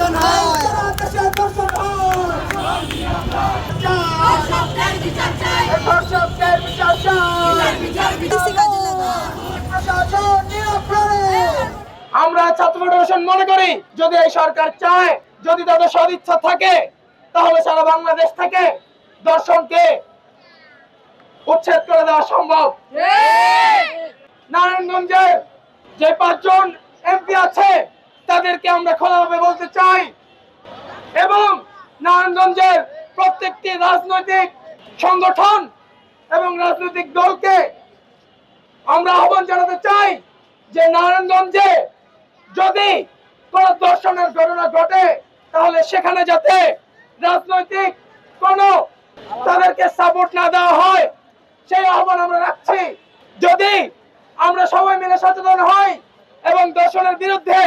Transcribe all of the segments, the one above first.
দর্শন হয়। আমরা ছাত্র ফেডারেশন মনে করি, যদি এই সরকার চায়, যদি তাদের সদিচ্ছা থাকে, তাহলে সারা বাংলাদেশ থেকে দর্শনকে উচ্ছেদ করে দেওয়া সম্ভব। নারায়ণগঞ্জের যে 5 জন এমপি আছে তাদেরকে আমরা খোলাভাবে বলতে চাই, এবং নারায়ণগঞ্জের প্রত্যেকটি রাজনৈতিক সংগঠন এবং রাজনৈতিক দলকে আমরা আহ্বান জানাতে চাই যে নারায়ণগঞ্জে যদি কোন দর্শনের ঘটনা ঘটে তাহলে সেখানে যাতে রাজনৈতিক কোন তাদেরকে সাপোর্ট না দেওয়া হয়, সেই আহ্বান আমরা রাখছি। যদি আমরা সবাই মিলে সচেতন হই এবং দর্শনের বিরুদ্ধে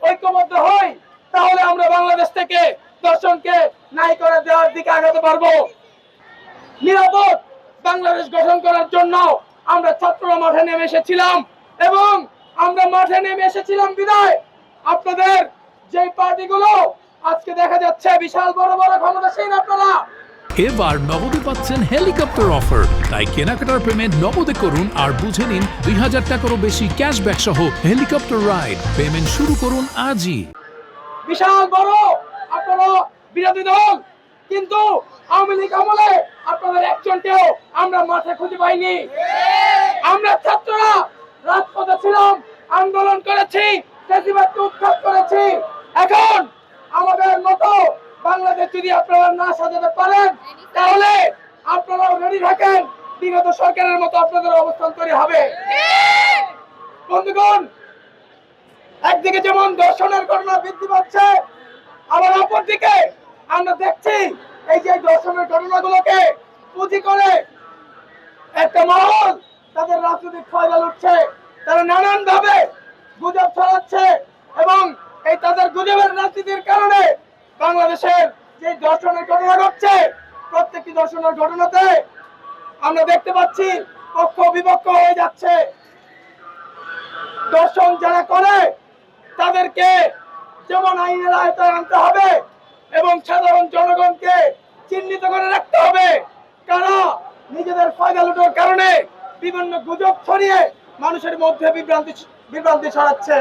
ঐক্যবদ্ধ হই, তাহলে আমরা বাংলাদেশ থেকে দর্শনকে নাই করে দেওয়ার দিকে আগাতে পারবো। নিরাপদ বাংলাদেশ গঠন করার জন্য আমরা ছাত্ররা মাঠে নেমে এসেছিলাম, এবং আমরা মাঠে নেমে এসেছিলাম বিদায় আপনাদের যে পার্টিগুলো আজকে দেখা যাচ্ছে বিশাল বড় বড় ক্ষমতাসীন, আপনারা এবার নগদে পাচ্ছেন হেলিকপ্টার অফার। তাই কেনাকাটার পেমেন্ট নগদে করুন আর বুঝে নিন 2000 টাকারও বেশি ক্যাশব্যাক সহ হেলিকপ্টার রাইড। পেমেন্ট শুরু করুন আজই। বিশাল বড় আপনারা বিরোধী দল, কিন্তু আওয়ামী লীগ আমলে আপনাদের একজনকেও আমরা মাঠে খুঁজে পাইনি। আমরা ছাত্ররা রাজপথে ছিলাম, আন্দোলন করেছি, ফ্যাসিবাদকে উৎখাত করেছি। এখন আমাদের মতো বাংলাদেশ যদি আপনারা না সাজাতে পারেন, তাহলে আপনারাও রেডি থাকেন, বিগত সরকারের মতো আপনাদের অবস্থান তৈরি হবে। বন্ধুগণ, একদিকে যেমন দর্শনের ঘটনা বৃদ্ধি পাচ্ছে, আবার অপরদিকে আমরা দেখছি এই যে দর্শনের ঘটনাগুলোকে পুঁজি করে একটা মহল তাদের রাজনৈতিক ফায়দা লুটছে। তারা নানান ভাবে গুজব ছড়াচ্ছে, এবং এই তাদের গুজবের রাজনীতির কারণে বাংলাদেশের যে দর্শনের ঘটনা ঘটছে, প্রত্যেকটি দর্শনের ঘটনাতে আমরা দেখতে পাচ্ছি পক্ষ বিপক্ষ হয়ে যাচ্ছে। দর্শন যারা করে তাদেরকে যেমন আইনের আওতায় আনতে হবে, এবং সাধারণ জনগণকে চিহ্নিত করে রাখতে হবে কারা নিজেদের ফায়দা লুটার কারণে বিভিন্ন গুজব ছড়িয়ে মানুষের মধ্যে বিভ্রান্তি ছড়াচ্ছে।